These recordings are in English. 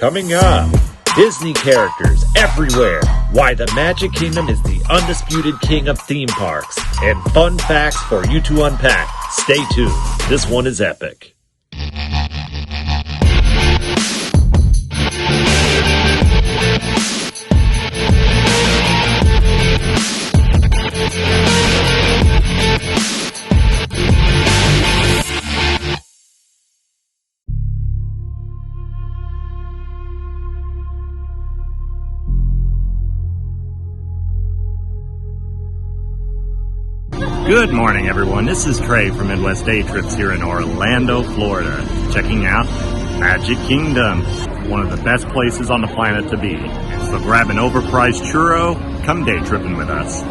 Coming up, Disney characters everywhere, why the Magic Kingdom is the undisputed king of theme parks, and fun facts for you to unpack. Stay tuned. This one is epic. Good morning, everyone. This is Trey from Midwest Day Trips here in Orlando, Florida, checking out Magic Kingdom, one of the best places on the planet to be. So grab an overpriced churro, come day tripping with us.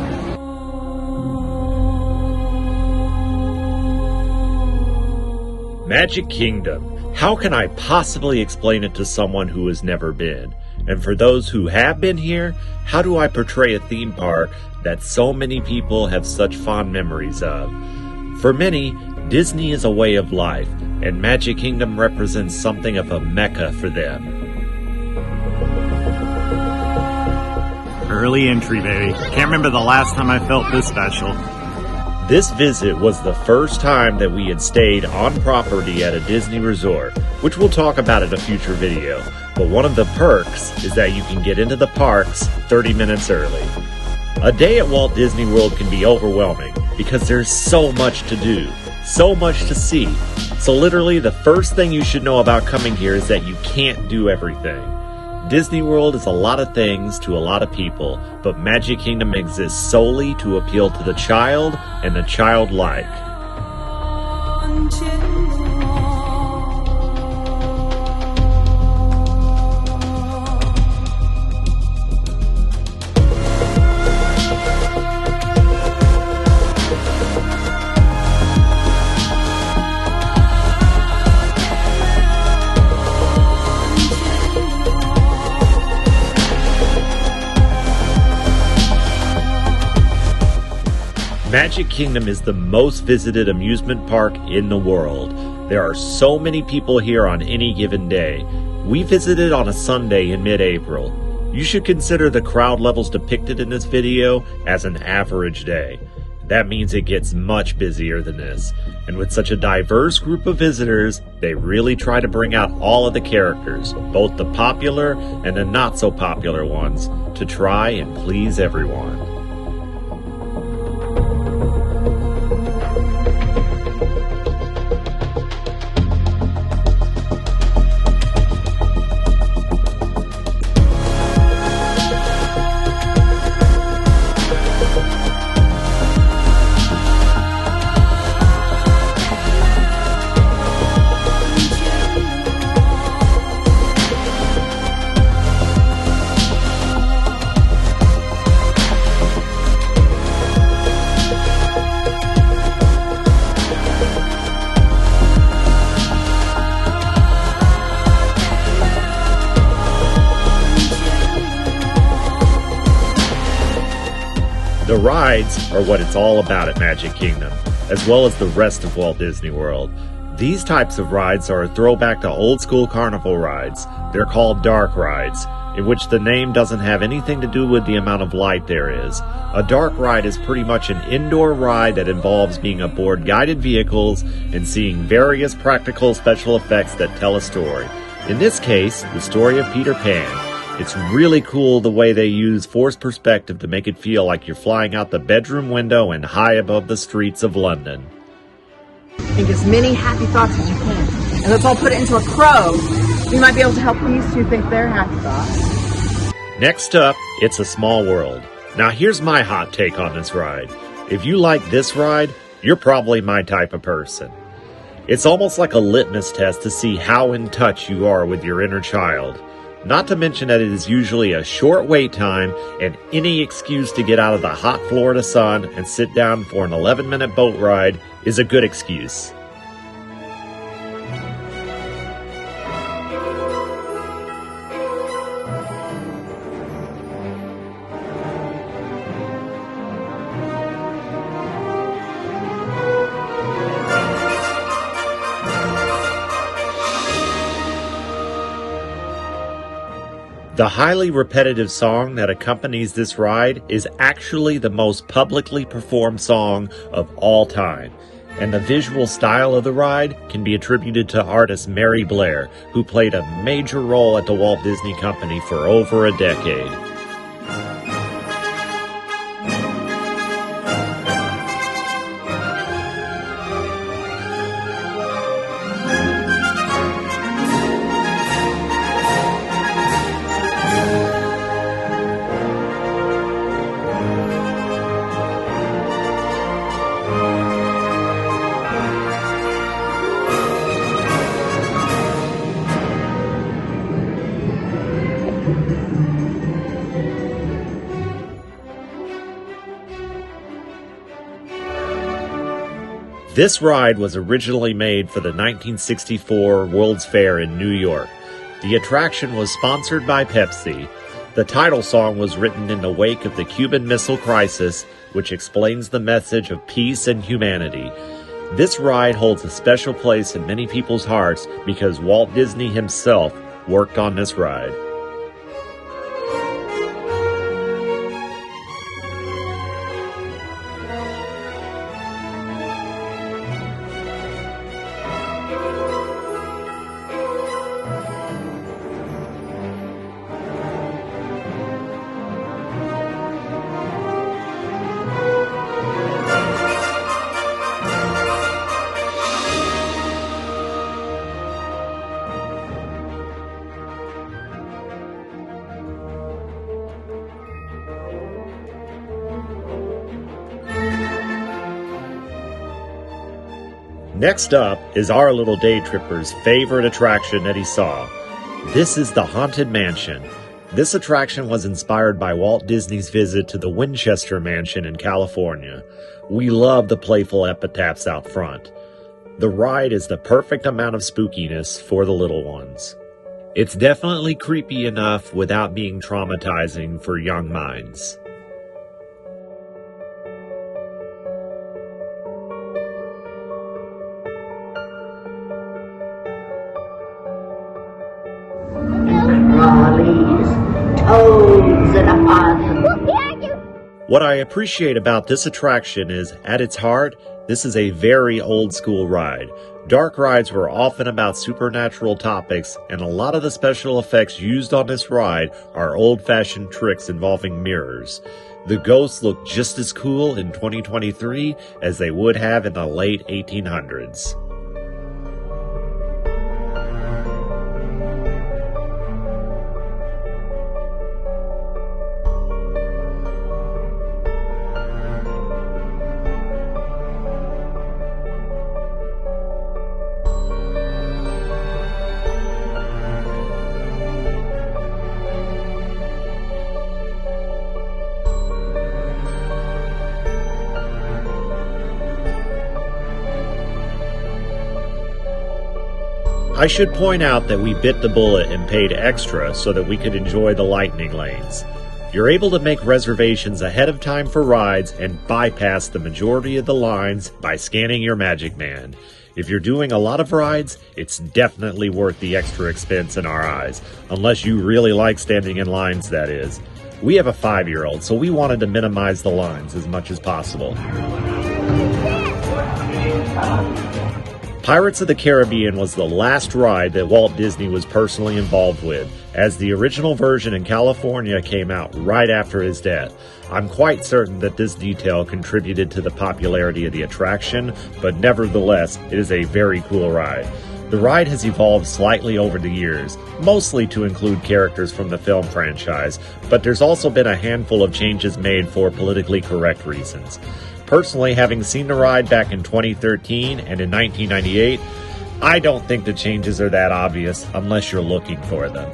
Magic Kingdom. How can I possibly explain it to someone who has never been? And for those who have been here, how do I portray a theme park that so many people have such fond memories of? For many, Disney is a way of life, and Magic Kingdom represents something of a mecca for them. Early entry, baby. Can't remember the last time I felt this special. This visit was the first time that we had stayed on property at a Disney resort, which we'll talk about in a future video. But one of the perks is that you can get into the parks 30 minutes early. A day at Walt Disney World can be overwhelming because there's so much to do, so much to see. So literally the first thing you should know about coming here is that you can't do everything. Disney World is a lot of things to a lot of people, but Magic Kingdom exists solely to appeal to the child and the childlike. Magic Kingdom is the most visited amusement park in the world. There are so many people here on any given day. We visited on a Sunday in mid-April. You should consider the crowd levels depicted in this video as an average day. That means it gets much busier than this. And with such a diverse group of visitors, they really try to bring out all of the characters, both the popular and the not so popular ones, to try and please everyone. The rides are what it's all about at Magic Kingdom, as well as the rest of Walt Disney World. These types of rides are a throwback to old school carnival rides. They're called dark rides, in which the name doesn't have anything to do with the amount of light there is. A dark ride is pretty much an indoor ride that involves being aboard guided vehicles and seeing various practical special effects that tell a story. In this case, the story of Peter Pan. It's really cool the way they use forced perspective to make it feel like you're flying out the bedroom window and high above the streets of London. Think as many happy thoughts as you can. And let's all put it into a crow. You might be able to help these two think their happy thoughts. Next up, It's a Small World. Now here's my hot take on this ride. If you like this ride, you're probably my type of person. It's almost like a litmus test to see how in touch you are with your inner child. Not to mention that it is usually a short wait time, and any excuse to get out of the hot Florida sun and sit down for an 11-minute boat ride is a good excuse. The highly repetitive song that accompanies this ride is actually the most publicly performed song of all time. And the visual style of the ride can be attributed to artist Mary Blair, who played a major role at the Walt Disney Company for over a decade. This ride was originally made for the 1964 World's Fair in New York. The attraction was sponsored by Pepsi. The title song was written in the wake of the Cuban Missile Crisis, which explains the message of peace and humanity. This ride holds a special place in many people's hearts because Walt Disney himself worked on this ride. Next up is our little day tripper's favorite attraction that he saw. This is the Haunted Mansion. This attraction was inspired by Walt Disney's visit to the Winchester Mansion in California. We love the playful epitaphs out front. The ride is the perfect amount of spookiness for the little ones. It's definitely creepy enough without being traumatizing for young minds. Toads and a party. What I appreciate about this attraction is, at its heart, this is a very old school ride. Dark rides were often about supernatural topics, and a lot of the special effects used on this ride are old-fashioned tricks involving mirrors. The ghosts look just as cool in 2023 as they would have in the late 1800s. I should point out that we bit the bullet and paid extra so that we could enjoy the lightning lanes. You're able to make reservations ahead of time for rides and bypass the majority of the lines by scanning your Magic Band. If you're doing a lot of rides, it's definitely worth the extra expense in our eyes, unless you really like standing in lines, that is. We have a 5-year-old, so we wanted to minimize the lines as much as possible. Pirates of the Caribbean was the last ride that Walt Disney was personally involved with, as the original version in California came out right after his death. I'm quite certain that this detail contributed to the popularity of the attraction, but nevertheless, it is a very cool ride. The ride has evolved slightly over the years, mostly to include characters from the film franchise, but there's also been a handful of changes made for politically correct reasons. Personally, having seen the ride back in 2013 and in 1998, I don't think the changes are that obvious unless you're looking for them.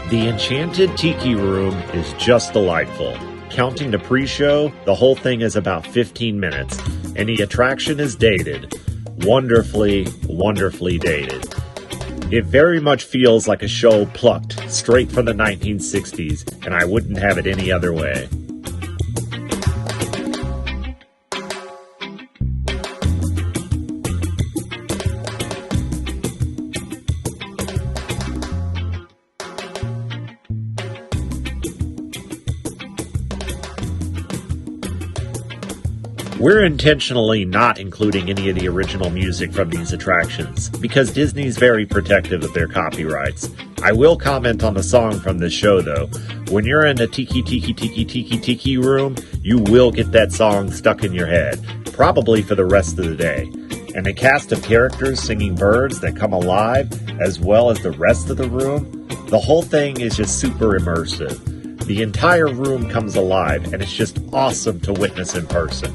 The Enchanted Tiki room is just delightful. Counting the pre-show, the whole thing is about 15 minutes, and the attraction is dated. Wonderfully, wonderfully dated. It very much feels like a show plucked straight from the 1960s, and I wouldn't have it any other way. We're intentionally not including any of the original music from these attractions, because Disney's very protective of their copyrights. I will comment on the song from this show though. When you're in the Tiki Tiki Tiki Tiki Tiki room, you will get that song stuck in your head, probably for the rest of the day. And the cast of characters singing birds that come alive, as well as the rest of the room, the whole thing is just super immersive. The entire room comes alive, and it's just awesome to witness in person.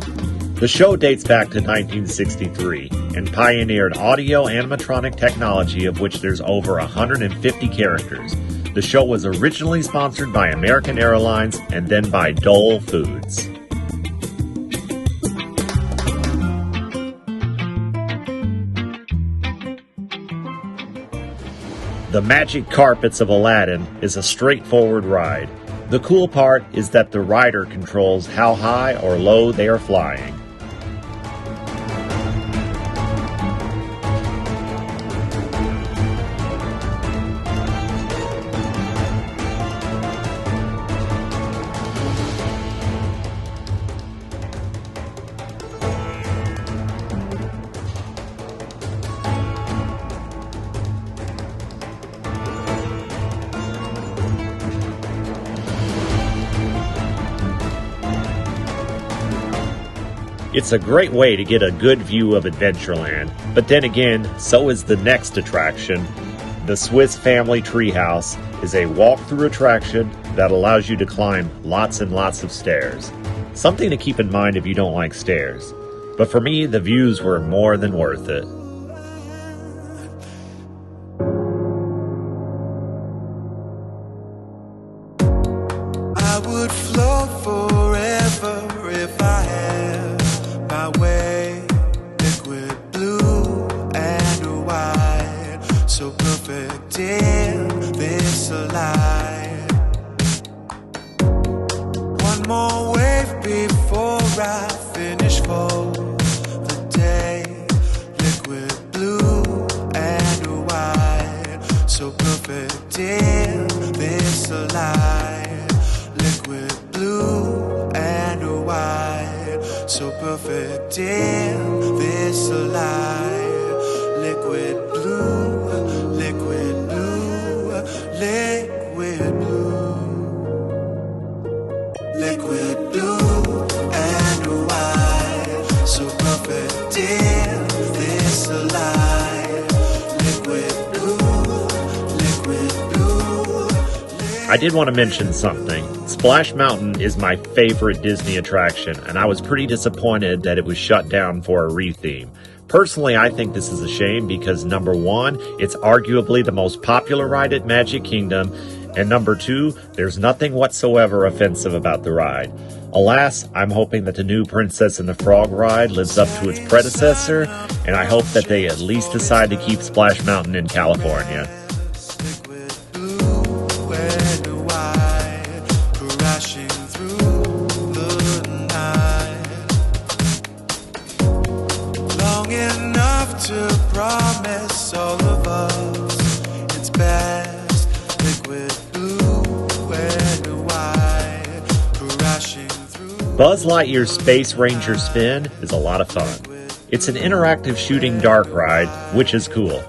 The show dates back to 1963 and pioneered audio animatronic technology, of which there's over 150 characters. The show was originally sponsored by American Airlines and then by Dole Foods. The Magic Carpets of Aladdin is a straightforward ride. The cool part is that the rider controls how high or low they are flying. It's a great way to get a good view of Adventureland, but then again, so is the next attraction. The Swiss Family Treehouse is a walk-through attraction that allows you to climb lots and lots of stairs. Something to keep in mind if you don't like stairs. But for me, the views were more than worth it. I would float forever if I had my way, liquid blue and white, so perfect in this light. One more wave before I finish for the day, liquid blue and white, so perfect in this light, liquid blue and white, so perfect in this light, liquid blue, liquid blue, liquid blue, liquid blue and white, so perfect in this light, liquid blue, liquid blue. I did want to mention something. Splash Mountain is my favorite Disney attraction, and I was pretty disappointed that it was shut down for a retheme. Personally, I think this is a shame because number one, it's arguably the most popular ride at Magic Kingdom, and number two, there's nothing whatsoever offensive about the ride. Alas, I'm hoping that the new Princess and the Frog ride lives up to its predecessor, and I hope that they at least decide to keep Splash Mountain in California. To promise all of us it's best, liquid blue and white, crashing through. Buzz Lightyear's Space Ranger Spin is a lot of fun. It's an interactive shooting dark ride, which is cool.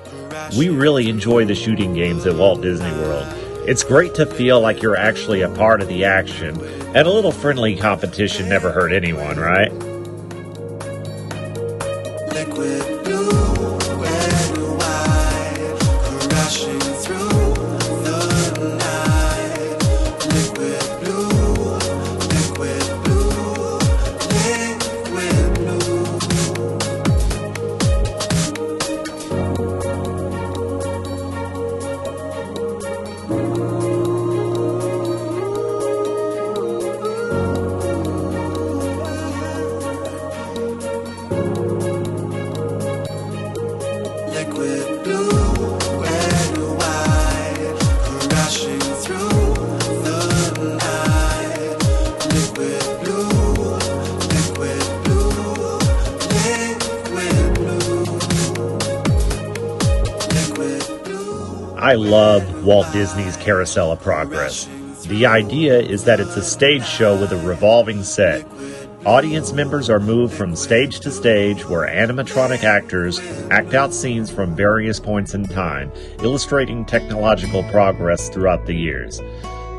We really enjoy the shooting games at Walt Disney World. It's great to feel like you're actually a part of the action, and a little friendly competition never hurt anyone, right? Liquid blue and white, crashing through the night. Liquid blue, liquid blue, liquid blue. I love Walt Disney's Carousel of Progress. The idea is that it's a stage show with a revolving set. Audience members are moved from stage to stage where animatronic actors act out scenes from various points in time, illustrating technological progress throughout the years.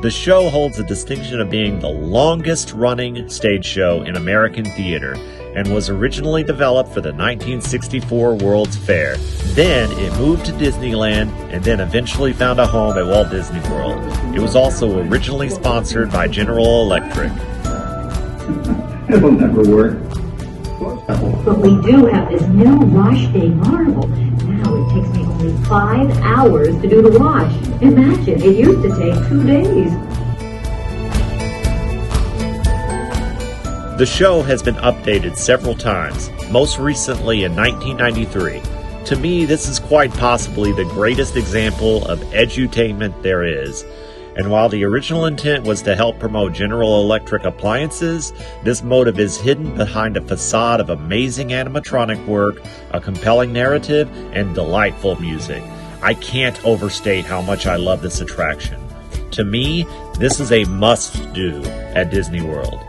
The show holds the distinction of being the longest-running stage show in American theater and was originally developed for the 1964 World's Fair. Then it moved to Disneyland and then eventually found a home at Walt Disney World. It was also originally sponsored by General Electric. It'll never work. But we do have this new wash day marvel. Now it takes me only 5 hours to do the wash. Imagine, it used to take 2 days. The show has been updated several times, most recently in 1993. To me, this is quite possibly the greatest example of edutainment there is. And while the original intent was to help promote General Electric appliances, this motive is hidden behind a facade of amazing animatronic work, a compelling narrative, and delightful music. I can't overstate how much I love this attraction. To me, this is a must-do at Disney World.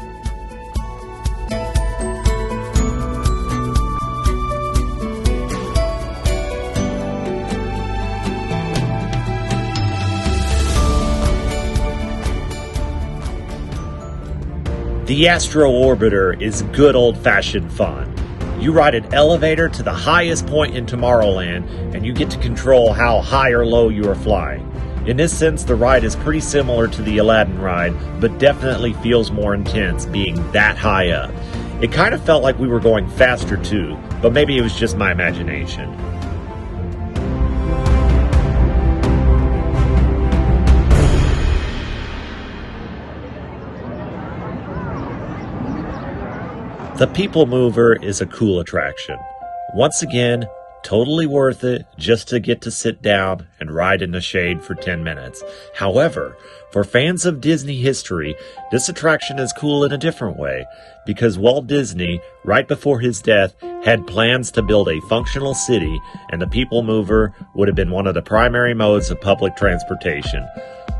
The Astro Orbiter is good old-fashioned fun. You ride an elevator to the highest point in Tomorrowland, and you get to control how high or low you are flying. In this sense, the ride is pretty similar to the Aladdin ride, but definitely feels more intense being that high up. It kind of felt like we were going faster too, but maybe it was just my imagination. The People Mover is a cool attraction. Once again, totally worth it just to get to sit down and ride in the shade for 10 minutes. However, for fans of Disney history, this attraction is cool in a different way, because Walt Disney, right before his death, had plans to build a functional city, and the People Mover would have been one of the primary modes of public transportation.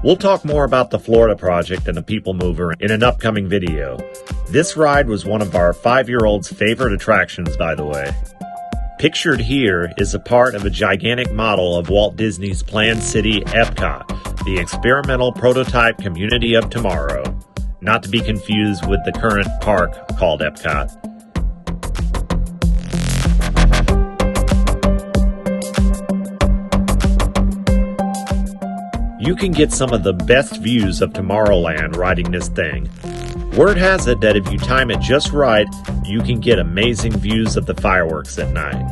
We'll talk more about the Florida project and the People Mover in an upcoming video. This ride was one of our 5-year-old's favorite attractions, by the way. Pictured here is a part of a gigantic model of Walt Disney's planned city, Epcot, the experimental prototype community of tomorrow, not to be confused with the current park called Epcot. You can get some of the best views of Tomorrowland riding this thing. Word has it that if you time it just right, you can get amazing views of the fireworks at night.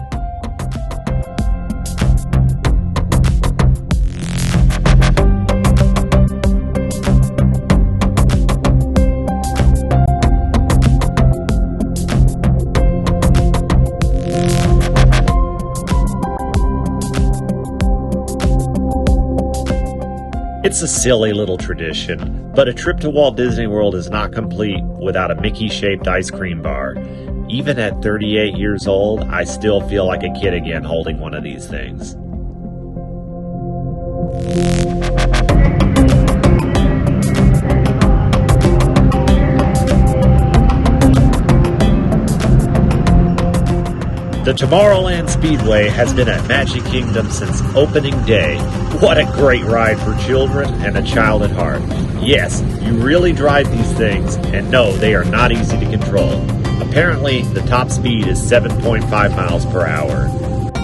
It's a silly little tradition, but a trip to Walt Disney World is not complete without a Mickey-shaped ice cream bar. Even at 38 years old, I still feel like a kid again holding one of these things. The Tomorrowland Speedway has been at Magic Kingdom since opening day. What a great ride for children and a child at heart. Yes, you really drive these things, and no, they are not easy to control. Apparently, the top speed is 7.5 miles per hour.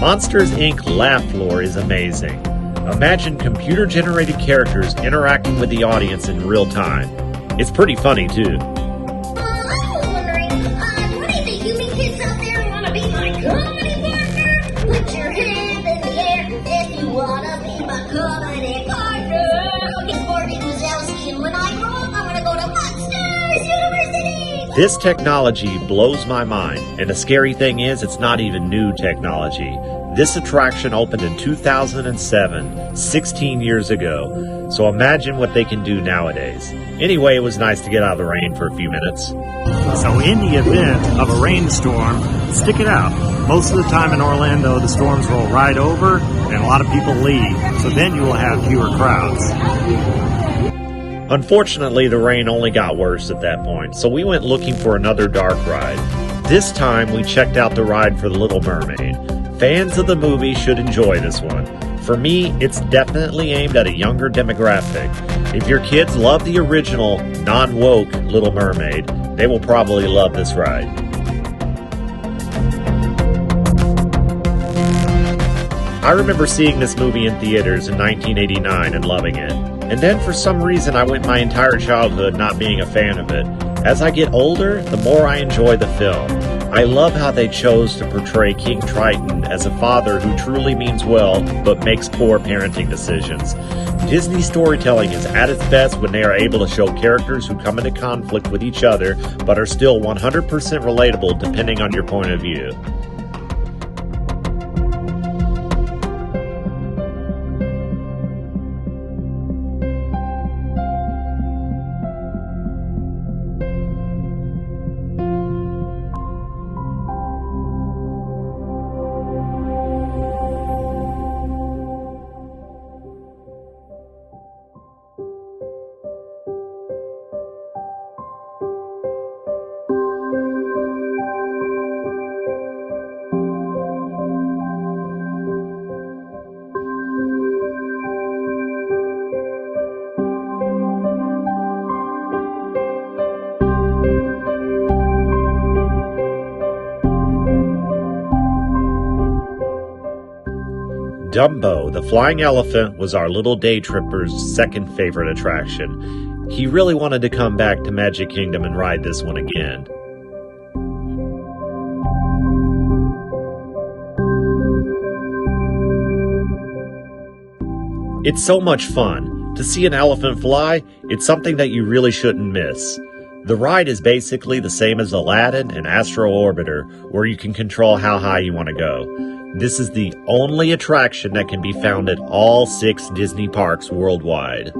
Monsters, Inc. Laugh Floor is amazing. Imagine computer-generated characters interacting with the audience in real time. It's pretty funny, too. Put your hand in the air if you wanna be my comedy partner. Okay, Morty Wazowski, and when I grow up, I'm gonna go to Monsters University. This technology blows my mind, and the scary thing is it's not even new technology. This attraction opened in 2007, 16 years ago, so imagine what they can do nowadays. Anyway, it was nice to get out of the rain for a few minutes. So in the event of a rainstorm, stick it out. Most of the time in Orlando, the storms roll right over and a lot of people leave, so then you will have fewer crowds. Unfortunately, the rain only got worse at that point, so we went looking for another dark ride. This time, we checked out the ride for The Little Mermaid. Fans of the movie should enjoy this one. For me, it's definitely aimed at a younger demographic. If your kids love the original, non-woke Little Mermaid, they will probably love this ride. I remember seeing this movie in theaters in 1989 and loving it. And then for some reason I went my entire childhood not being a fan of it. As I get older, the more I enjoy the film. I love how they chose to portray King Triton as a father who truly means well, but makes poor parenting decisions. Disney storytelling is at its best when they are able to show characters who come into conflict with each other, but are still 100% relatable depending on your point of view. Dumbo, the flying elephant, was our little day tripper's second favorite attraction. He really wanted to come back to Magic Kingdom and ride this one again. It's so much fun. To see an elephant fly, it's something that you really shouldn't miss. The ride is basically the same as Aladdin and Astro Orbitor, where you can control how high you want to go. This is the only attraction that can be found at all 6 Disney parks worldwide.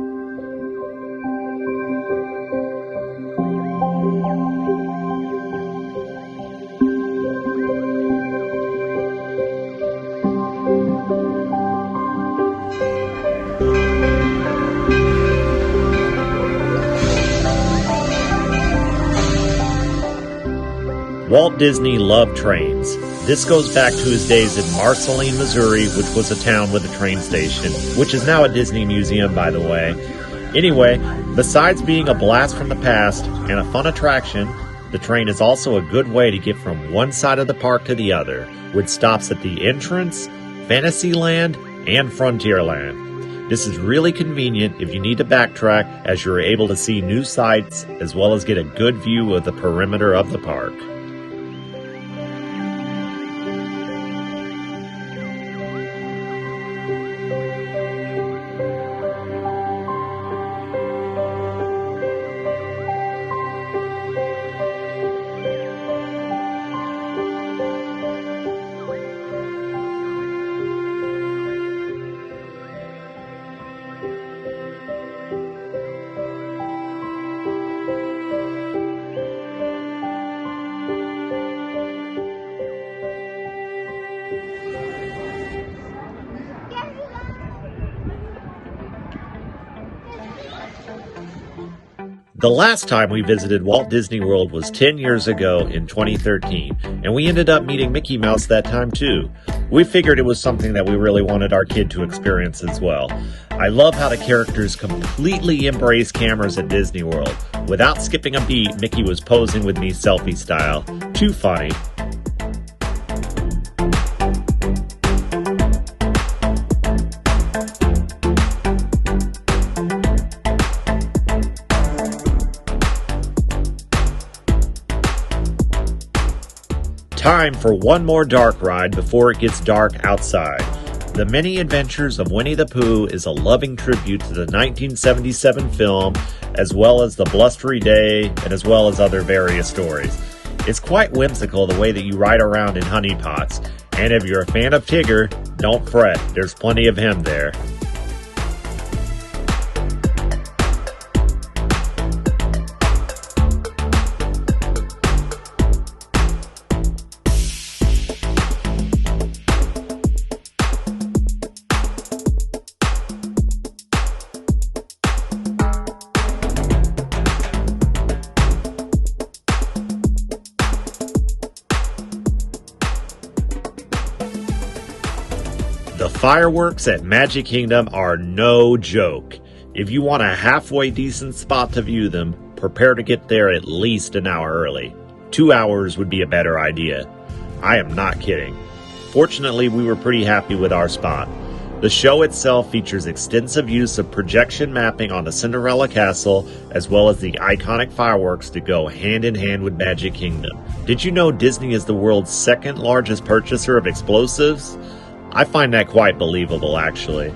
Walt Disney loved trains. This goes back to his days in Marceline, Missouri, which was a town with a train station, which is now a Disney museum, by the way. Anyway, besides being a blast from the past and a fun attraction, the train is also a good way to get from one side of the park to the other, with stops at the entrance, Fantasyland, and Frontierland. This is really convenient if you need to backtrack, as you're able to see new sights as well as get a good view of the perimeter of the park. The last time we visited Walt Disney World was 10 years ago in 2013, and we ended up meeting Mickey Mouse that time too. We figured it was something that we really wanted our kid to experience as well. I love how the characters completely embrace cameras at Disney World. Without skipping a beat, Mickey was posing with me selfie style. Too funny. Time for one more dark ride before it gets dark outside. The Many Adventures of Winnie the Pooh is a loving tribute to the 1977 film, as well as the Blustery Day, and as well as other various stories. It's quite whimsical the way that you ride around in honey pots, And if you're a fan of Tigger, don't fret, there's plenty of him there. The fireworks at Magic Kingdom are no joke. If you want a halfway decent spot to view them, prepare to get there at least an hour early. 2 hours would be a better idea. I am not kidding. Fortunately, we were pretty happy with our spot. The show itself features extensive use of projection mapping on the Cinderella castle, as well as the iconic fireworks that go hand in hand with Magic Kingdom. Did you know Disney is the world's second largest purchaser of explosives? I find that quite believable, actually.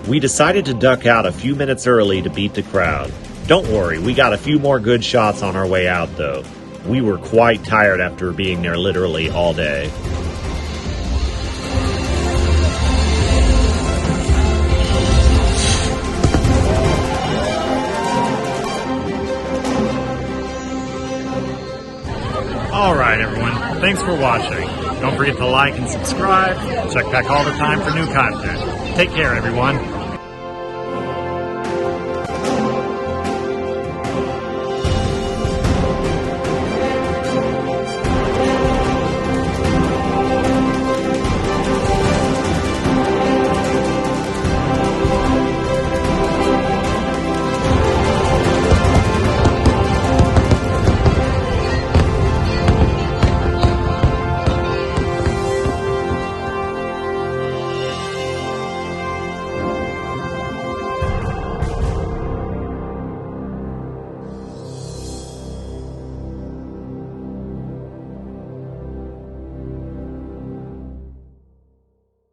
We decided to duck out a few minutes early to beat the crowd. Don't worry, we got a few more good shots on our way out though. We were quite tired after being there literally all day. Alright everyone, thanks for watching. Don't forget to like and subscribe. Check back all the time for new content. Take care everyone.